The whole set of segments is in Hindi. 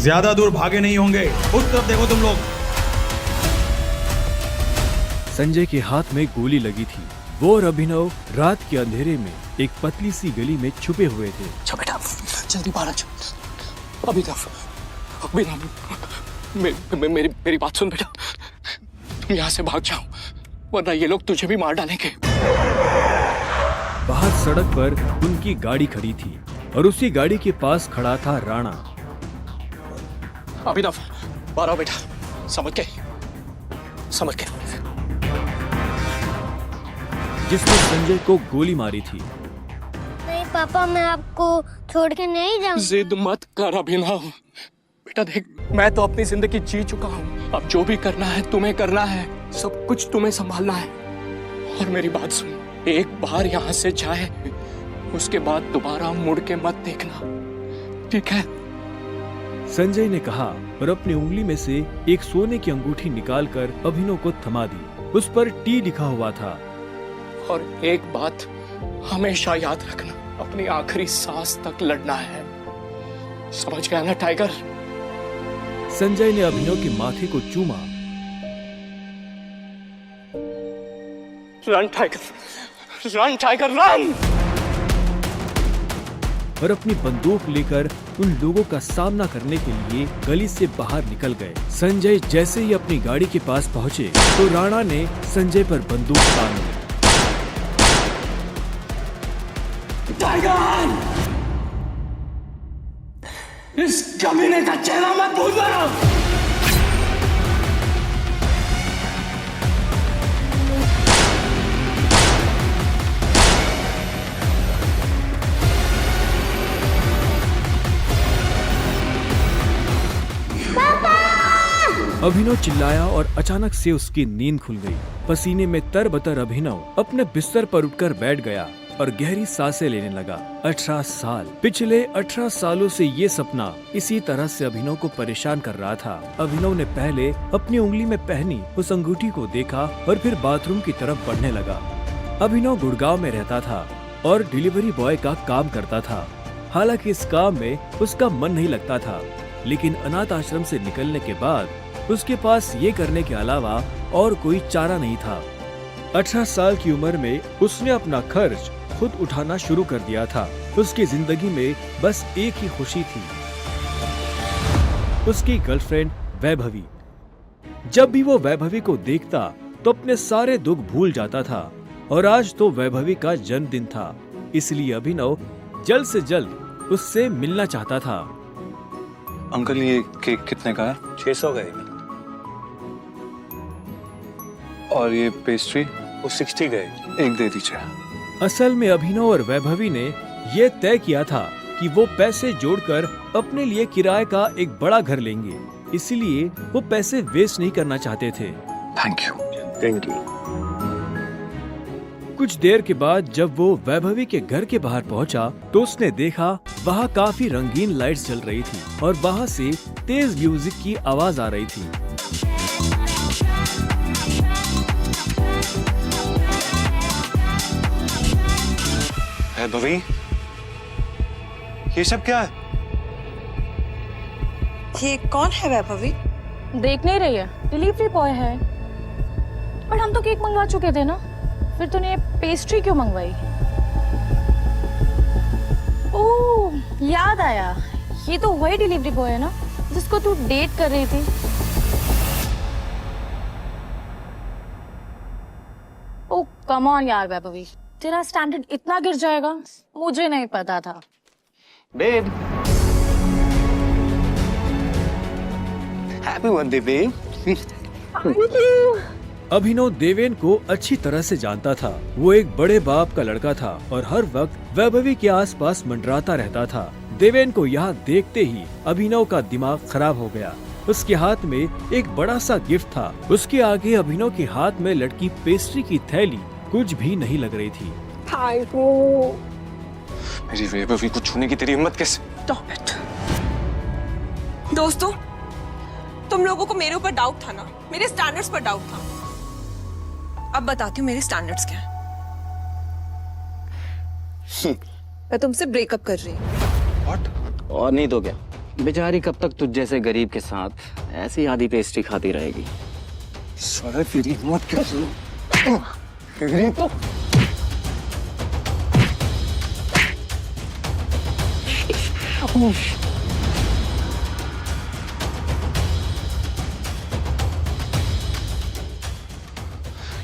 ज्यादा दूर भागे नहीं होंगे, उस तरफ देखो तुम लोग। संजय के हाथ में गोली लगी थी। वो और अभिनव रात के अंधेरे में एक पतली सी गली में छुपे हुए थे। अच्छा बेटा, जल्दी बाहर आ जाओ। अभिनव, मेरी बात सुन बेटा, तुम यहाँ से भाग जाओ, वरना ये लोग तुझे भी मार डालेंगे। बाहर सड़क पर उनकी गाड़ी खड़ी थी और उसी गाड़ी के पास खड़ा था राणा। अभिनव, बाहर आओ बेटा। समझ के जिसने संजय को गोली मारी थी। नहीं पापा, मैं आपको छोड़ के नहीं जाऊंगा। जिद मत कर अभिनव। बेटा देख, मैं तो अपनी जिंदगी जी चुका हूँ। अब जो भी करना है तुम्हें करना है, सब कुछ तुम्हें संभालना है। और मेरी बात सुन, एक बार यहाँ से जाए, उसके बाद दोबारा मुड़ के मत देखना, ठीक है? संजय ने कहा और अपनी उंगली में से एक सोने की अंगूठी निकालकर अभिनव को थमा दी। उस पर टी लिखा हुआ था। और एक बात हमेशा याद रखना, अपनी आखिरी सांस तक लड़ना है, समझ गया ना टाइगर? संजय ने अभिनव के माथे को चूमा। Run tiger, run tiger run! और अपनी बंदूक लेकर उन लोगों का सामना करने के लिए गली से बाहर निकल गए। संजय जैसे ही अपनी गाड़ी के पास पहुंचे तो राणा ने संजय पर बंदूक तान दी। टाइगर, इस कमीने का चेहरा मत भूलना। अभिनव चिल्लाया और अचानक से उसकी नींद खुल गई। पसीने में तरबतर अभिनव अपने बिस्तर पर उठकर बैठ गया और गहरी सांसें लेने लगा। 18 साल, पिछले 18 सालों से ये सपना इसी तरह से अभिनव को परेशान कर रहा था। अभिनव ने पहले अपनी उंगली में पहनी उस अंगूठी को देखा और फिर बाथरूम की तरफ बढ़ने लगा। अभिनव गुड़गांव में रहता था और डिलीवरी बॉय का काम करता था। हालांकि इस काम में उसका मन नहीं लगता था, लेकिन अनाथ आश्रम से निकलने के बाद उसके पास ये करने के अलावा और कोई चारा नहीं था। 18 साल की उम्र में उसने अपना खर्च खुद उठाना शुरू कर दिया था। उसकी जिंदगी में बस एक ही खुशी थी, उसकी गर्लफ्रेंड वैभवी। जब भी वो वैभवी को देखता तो अपने सारे दुख भूल जाता था। और आज तो वैभवी का जन्मदिन था, इसलिए अभिनव जल्द से जल्द उससे मिलना चाहता था। अंकल, ये केक कितने का है? 600 गए और ये पेस्ट्री? वो 60 गए। एक दे दीजिए। असल में अभिनव और वैभवी ने ये तय किया था कि वो पैसे जोड़कर अपने लिए किराए का एक बड़ा घर लेंगे, इसलिए वो पैसे वेस्ट नहीं करना चाहते थे। Thank you. कुछ देर के बाद जब वो वैभवी के घर के बाहर पहुंचा तो उसने देखा वहाँ काफी रंगीन लाइट्स जल रही थी और वहाँ से तेज म्यूजिक की आवाज आ रही थी। वैभवी, ये सब क्या है? ये कौन है वैभवी? देख नहीं रही है, डिलीवरी बॉय है। पर हम तो केक मंगवा चुके थे ना, फिर तूने ये पेस्ट्री क्यों मंगवाई? ओह, याद आया, ये तो वही डिलीवरी बॉय है ना जिसको तू डेट कर रही थी। ओह कम ऑन यार वैभवी, तेरा स्टैंडर्ड इतना गिर जाएगा मुझे नहीं पता था। Babe, happy birthday babe. Abhinav Deven को अच्छी तरह से जानता था। वो एक बड़े बाप का लड़का था और हर वक्त वैभवी के आसपास मंडराता रहता था। देवेन को यहाँ देखते ही अभिनव का दिमाग खराब हो गया। उसके हाथ में एक बड़ा सा गिफ्ट था। उसके आगे अभिनव के हाथ में लटकी पेस्ट्री की थैली कुछ भी नहीं लग रही थी। मेरी वैभवी को छूने की तेरी हिम्मत कैसे? Stop it. दोस्तों, तुम लोगों को मेरे ऊपर डाउट था ना, मेरे स्टैंडर्ड्स पर डाउट था। अब बताती हूँ मेरे स्टैंडर्ड्स क्या हैं। मैं तुमसे ब्रेकअप कर रही हूँ। What? और नहीं तो क्या, बेचारी कब तक तुझ जैसे गरीब के साथ ऐसी आधी पेस्ट्री खाती रहेगी। साला तेरी हिम्मत कैसे? तेरी तो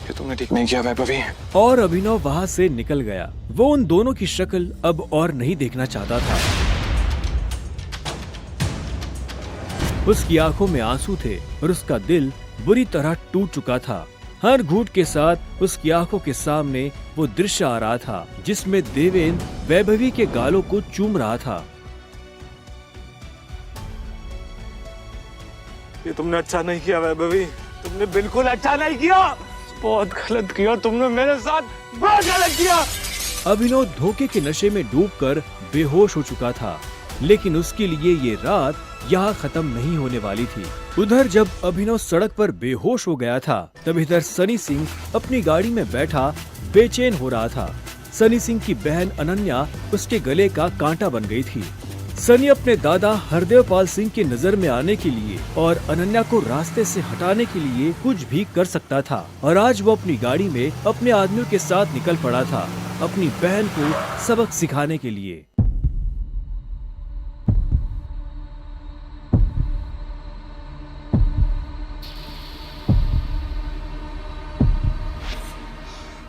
ये तुमने ठीक नहीं किया वैभवी। और अभिनव वहाँ से निकल गया। वो उन दोनों की शक्ल अब और नहीं देखना चाहता था। उसकी आंखों में आंसू थे और उसका दिल बुरी तरह टूट चुका था। हर घूंट के साथ उसकी आंखों के सामने वो दृश्य आ रहा था जिसमें देवेंद्र वैभवी के गालों को चूम रहा था। ये तुमने अच्छा नहीं किया वैभवी, तुमने बिल्कुल अच्छा नहीं किया। बहुत गलत किया तुमने मेरे साथ, बहुत गलत किया। अभिनव धोखे के नशे में डूबकर बेहोश हो चुका था, लेकिन उसके लिए ये रात यहाँ खत्म नहीं होने वाली थी। उधर जब अभिनव सड़क पर बेहोश हो गया था, तब इधर सनी सिंह अपनी गाड़ी में बैठा बेचैन हो रहा था। सनी सिंह की बहन अनन्या उसके गले का कांटा बन गई थी। सनी अपने दादा हरदेव पाल सिंह की नजर में आने के लिए और अनन्या को रास्ते से हटाने के लिए कुछ भी कर सकता था, और आज वो अपनी गाड़ी में अपने आदमियों के साथ निकल पड़ा था अपनी बहन को सबक सिखाने के लिए।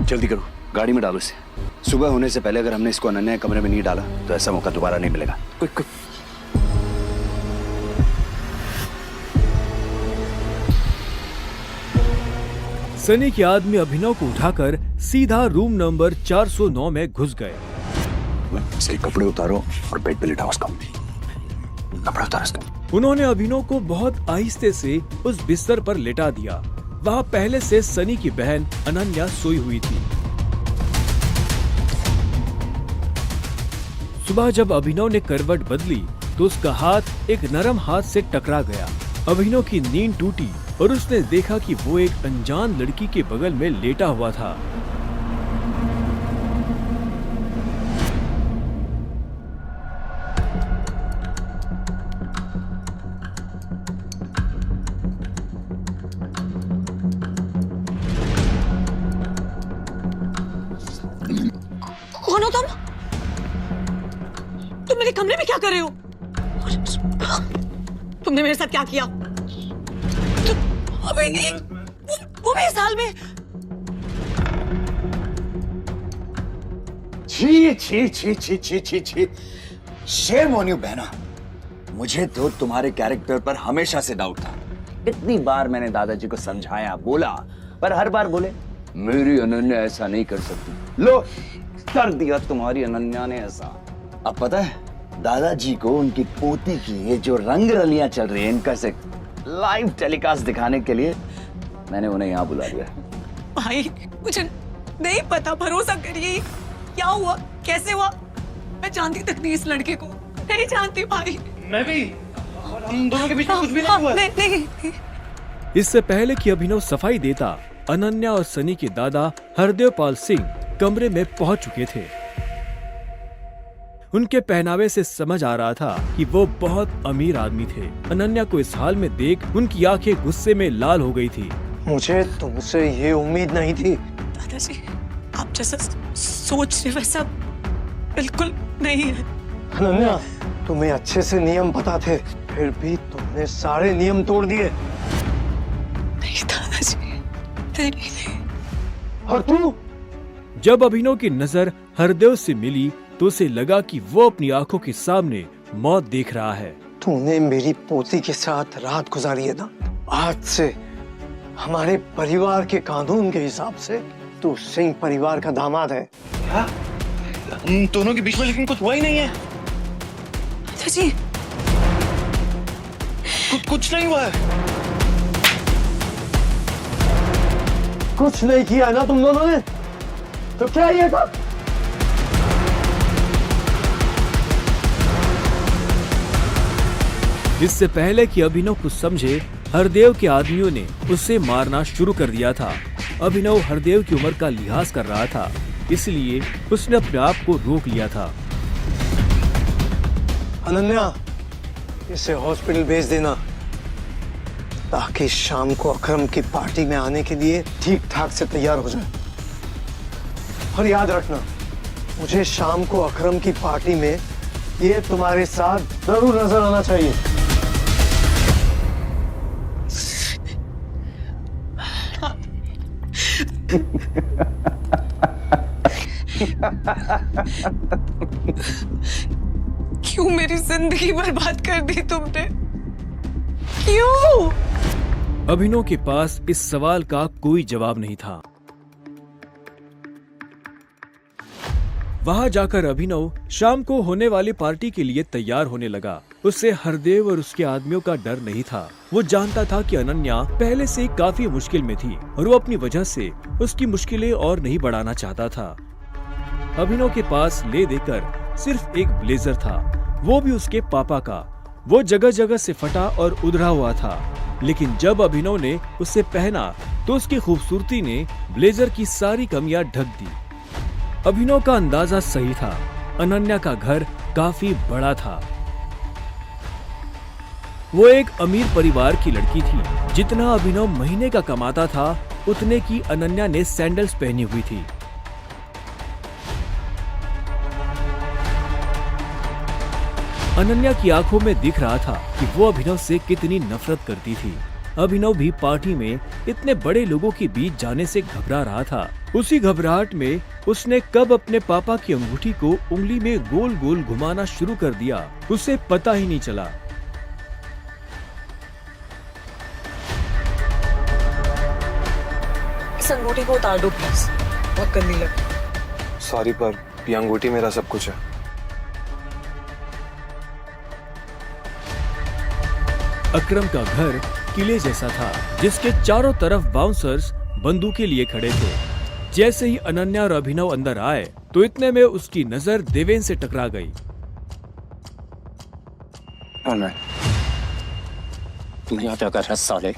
जल्दी करो, गाड़ी में डालो इसे। सुबह होने से पहले अगर हमने इसको अनन्या के कमरे में नहीं डाला तो ऐसा मौका दोबारा नहीं मिलेगा। Quick quick. सनी के आदमी अभिनव को उठाकर सीधा रूम नंबर 409 में घुस गए। से कपड़े उतारो और बेड पे लिटाओ उसको। कपड़े उतारो उसको। उन्होंने अभिनव को बहुत आहिस्ते से उस बिस्तर पर लेटा दिया। वहाँ पहले से सनी की बहन अनन्या सोई हुई थी। सुबह जब अभिनव ने करवट बदली तो उसका हाथ एक नरम हाथ से टकरा गया। अभिनव की नींद टूटी और उसने देखा कि वो एक अनजान लड़की के बगल में लेटा हुआ था। कौन हो तुम? तुम मेरे कमरे में क्या कर रहे हो? तुमने मेरे साथ क्या किया? अबे नहीं, वो भी इस हाल में। छी छी छी छी छी छी छी। शेम ऑन यू बहना। मुझे तो तुम्हारे कैरेक्टर पर हमेशा से डाउट था। इतनी बार मैंने दादाजी को समझाया, बोला, पर हर बार बोले मेरी अनन्या ऐसा नहीं कर सकती। लो, कर दिया तुम्हारी अनन्या ने ऐसा। अब पता है दादाजी को उनकी पोती की ये जो रंग रलियां चल रही है, इनका से लाइव टेलीकास्ट दिखाने के लिए मैंने उन्हें यहाँ बुला लिया। भाई मुझे नहीं पता, भरोसा करिए। क्या हुआ, कैसे हुआ? मैं जानती तक नहीं इस लड़के को, नहीं जानती भाई। मैं भी, हम दोनों के बीच में कुछ भी नहीं हुआ। नहीं। इससे पहले कि अभिनव सफाई देता, अनन्या और सनी के दादा हरदेव पाल सिंह कमरे में पहुंच चुके थे। उनके पहनावे से समझ आ रहा था कि वो बहुत अमीर आदमी थे। अनन्या को इस हाल में देख उनकी आंखें गुस्से में लाल हो गई थी। मुझे तुमसे ये उम्मीद नहीं थी। दादाजी, आप जैसा सोच रहे वैसा बिल्कुल नहीं है। अनन्या, तुम्हें अच्छे से नियम पता थे, फिर भी तुमने सारे नियम तोड़ दिए। नहीं दादाजी, नहीं। और तू? जब अभिनव की नजर हरदेव से मिली तो उसे लगा कि वो अपनी आंखों के सामने मौत देख रहा है। तूने मेरी पोती के साथ रात गुजारी है ना? आज से हमारे परिवार के कानून के हिसाब से तू सिंह परिवार का दामाद है। क्या? उन दोनों के बीच में लेकिन कुछ हुआ ही नहीं है। जी, कुछ नहीं हुआ है। कुछ नहीं किया ना तुम दोनों ने? तो क्या ये था? इससे पहले कि अभिनव कुछ समझे, हरदेव के आदमियों ने उसे मारना शुरू कर दिया था। अभिनव हरदेव की उम्र का लिहाज कर रहा था, इसलिए उसने अपने आप को रोक लिया था। अनन्या, इसे हॉस्पिटल भेज देना ताकि शाम को अकरम की पार्टी में आने के लिए ठीक ठाक से तैयार हो जाए। और याद रखना, मुझे शाम को अकरम की पार्टी में ये तुम्हारे साथ जरूर नजर आना चाहिए। क्यों मेरी जिंदगी बर्बाद कर दी तुमने? क्यों? अभिनव के पास इस सवाल का कोई जवाब नहीं था। वहां जाकर अभिनव शाम को होने वाली पार्टी के लिए तैयार होने लगा। उससे हरदेव और उसके आदमियों का डर नहीं था। वो जानता था कि अनन्या पहले से काफी मुश्किल में थी और वो अपनी वजह से उसकी मुश्किलें और नहीं बढ़ाना चाहता था। अभिनव के पास ले देकर सिर्फ एक ब्लेजर था, वो भी उसके पापा का। वो जगह जगह से फटा और उधड़ा हुआ था, लेकिन जब अभिनव ने उसे पहना तो उसकी खूबसूरती ने ब्लेजर की सारी कमियां ढक दी। अभिनव का अंदाजा सही था, अनन्या का घर काफी बड़ा था। वो एक अमीर परिवार की लड़की थी। जितना अभिनव महीने का कमाता था उतने की अनन्या ने सैंडल्स पहनी हुई थी। अनन्या की आंखों में दिख रहा था कि वो अभिनव से कितनी नफरत करती थी। अभिनव भी पार्टी में इतने बड़े लोगों के बीच जाने से घबरा रहा था। उसी घबराहट में उसने कब अपने पापा की अंगूठी को उंगली में गोल गोल घुमाना शुरू कर दिया, उसे पता ही नहीं चला। इस अंगूठी को उतार दो प्लीज, बहुत गंदी लगी। सॉरी पर ये अंगूठी मेरा सब कुछ है। अकरम का घर किले जैसा था, जिसके चारों तरफ बाउंसर्स बंदूकें लिए खड़े थे। जैसे ही अनन्या और अभिनव अंदर आए तो इतने में उसकी नजर देवेन से टकरा गई। तू यहाँ क्या कर रहा है साले?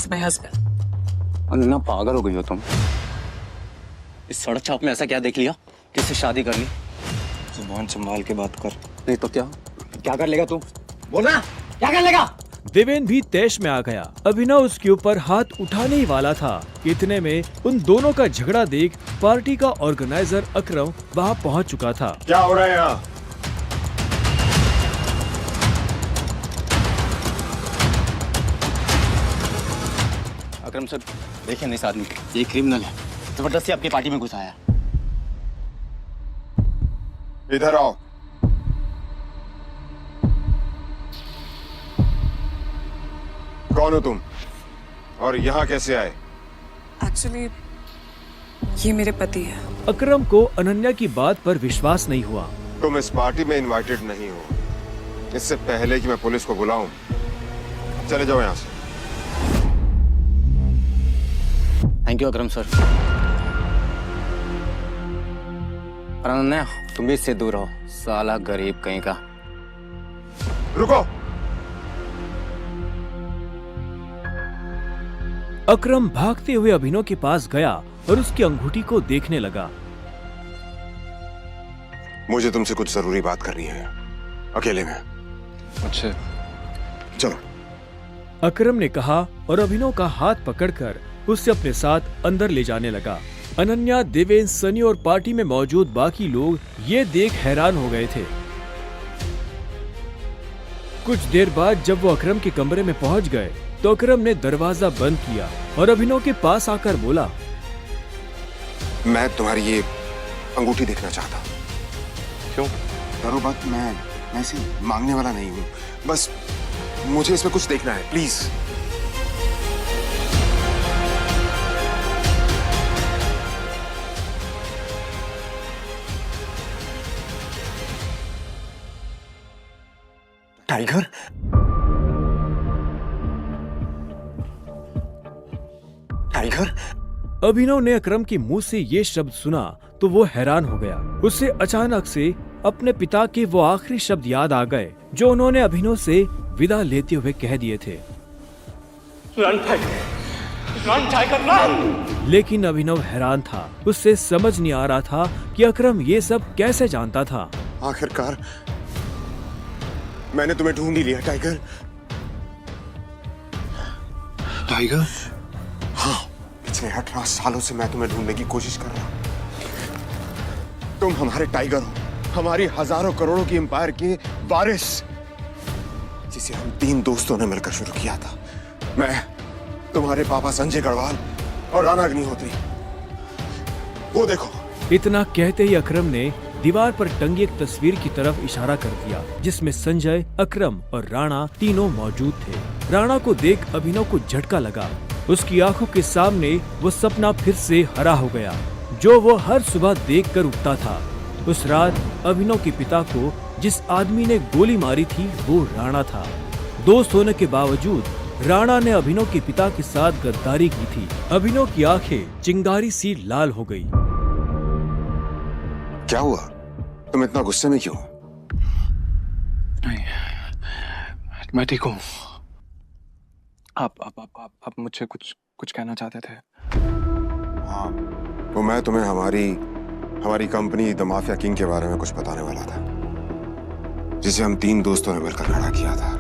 My husband. अनन्या पागल हो गई हो तुम? इस सड़क छाप में ऐसा क्या देख लिया किससे शादी कर ली? जुबान संभाल के बात कर। नहीं तो क्या कर लेगा तू? बोलना, क्या कर लेगा? देवेन भी तैश में आ गया। अभिनव उसके ऊपर हाथ उठाने ही वाला था कि इतने में उन दोनों का झगड़ा देख पार्टी का ऑर्गेनाइजर अकरम वहां पहुंच चुका था। क्या हो रहा है यहाँ? अकरम सर देखिए इस आदमी, ये क्रिमिनल है, जबरदस्ती आपकी पार्टी में घुसाया। इधर आओ। कौन हो तुम और यहाँ कैसे आए? एक्चुअली ये मेरे पति है। अकरम को अनन्या की बात पर विश्वास नहीं हुआ। तुम इस पार्टी में इनवाइटेड नहीं हो। इससे पहले कि मैं पुलिस को बुलाऊं, चले जाओ यहाँ से। Thank you Akram sir. और अनन्या तुम भी इससे दूर रहो, साला गरीब कहीं का। रुको। अकरम भागते हुए अभिनव के पास गया और उसकी अंगूठी को देखने लगा। मुझे तुमसे कुछ जरूरी बात करनी है, अकेले में। अच्छा चलो। अकरम ने कहा और अभिनव का हाथ पकड़कर उसे अपने साथ अंदर ले जाने लगा। अनन्या, देवेन, सनी और पार्टी में मौजूद बाकी लोग ये देख हैरान हो गए थे। कुछ देर बाद जब वो अकरम के कमरे में पहुंच गए तो अकरम ने दरवाजा बंद किया और अभिनव के पास आकर बोला, मैं तुम्हारी ये अंगूठी देखना चाहता हूँ। क्यों? करो बात, मैं ऐसे मांगने वाला नहीं हूँ, बस मुझे इसमें कुछ देखना है, प्लीज। टाइगर? टाइगर? अभिनव ने अकरम के मुंह से ये शब्द सुना तो वो हैरान हो गया। उसे अचानक से अपने पिता के वो आखिरी शब्द याद आ गए जो उन्होंने अभिनव से विदा लेते हुए कह दिए थे। Run tiger run! लेकिन अभिनव हैरान था। उससे समझ नहीं आ रहा था कि अकरम ये सब कैसे जानता था। आखिरकार मैंने तुम्हें ढूंढ ही लिया टाइगर। टाइगर? हाँ, पिछले 18 सालों से मैं तुम्हें ढूंढने की कोशिश कर रहा हूं। तुम हमारे टाइगर हो, हमारी हजारों करोड़ों की एम्पायर के वारिस, जिसे हम 3 दोस्तों ने मिलकर शुरू किया था। मैं, तुम्हारे पापा संजय गढ़वाल और राणा अग्निहोत्री। वो देखो। इतना कहते ही अकरम ने दीवार पर टंगी एक तस्वीर की तरफ इशारा कर दिया, जिसमें संजय, अकरम और राणा तीनों मौजूद थे। राणा को देख अभिनव को झटका लगा। उसकी आंखों के सामने वो सपना फिर से हरा हो गया, जो वो हर सुबह देखकर उठता था। उस रात अभिनव के पिता को जिस आदमी ने गोली मारी थी वो राणा था। दोस्त होने के बावजूद राणा ने अभिनव के पिता के साथ गद्दारी की थी। अभिनव की आंखें चिंगारी सी लाल हो गई। क्या हुआ? तुम इतना गुस्से में क्यों? नहीं, मैं ठीक हूँ। आप मुझसे कुछ कहना चाहते थे? हाँ, तो मैं तुम्हें हमारी कंपनी द माफिया किंग के बारे में कुछ बताने वाला था, जिसे हम 3 दोस्तों ने मिलकर खड़ा किया था।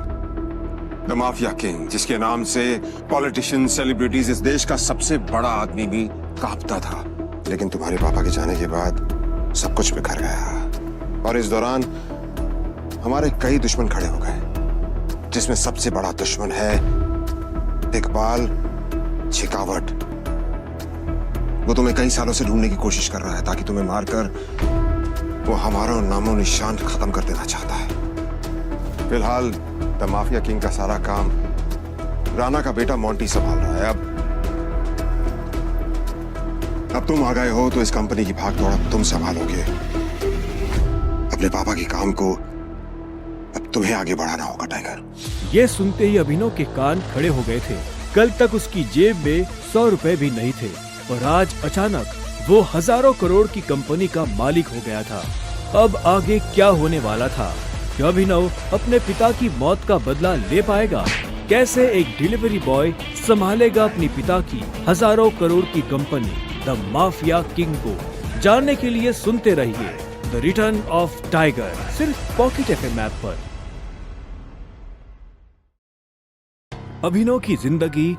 द माफिया किंग, जिसके नाम से पॉलिटिशियन, सेलिब्रिटीज, इस देश का सबसे बड़ा आदमी भी कांपता था। लेकिन तुम्हारे पापा के जाने के बाद सब कुछ बिखर गया, और इस दौरान हमारे कई दुश्मन खड़े हो गए, जिसमें सबसे बड़ा दुश्मन है इकबाल शेखावत। वो तुम्हें कई सालों से ढूंढने की कोशिश कर रहा है, ताकि तुम्हें मारकर वो हमारा नामो निशान खत्म कर देना चाहता है। फिलहाल द माफिया किंग का सारा काम राणा का बेटा मोंटी संभाल रहा है। अब तुम आ गए हो तो इस कंपनी की भाग दौड़ तुम संभालोगे। अपने पापा के काम को अब तुम्हें आगे बढ़ाना होगा टाइगर। ये सुनते ही अभिनव के कान खड़े हो गए थे। कल तक उसकी जेब में 100 रुपए भी नहीं थे, और आज अचानक वो हजारों करोड़ की कंपनी का मालिक हो गया था। अब आगे क्या होने वाला था? क्या अभिनव अपने पिता की मौत का बदला ले पाएगा? कैसे एक डिलीवरी बॉय संभालेगा अपने पिता की हजारों करोड़ की कंपनी द माफिया किंग को? जानने के लिए सुनते रहिए द रिटर्न ऑफ टाइगर, सिर्फ पॉकेट FM ऐप पर। अभिनव की जिंदगी